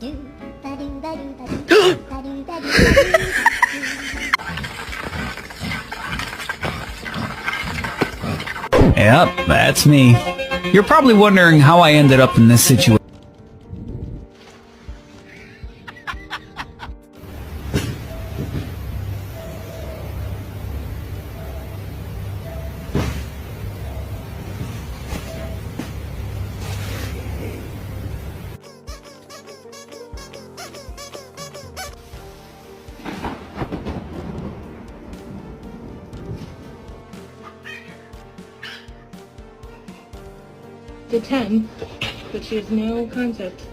Yep, that's me. You're probably wondering how I ended up in this situation. To 10, but she has no concept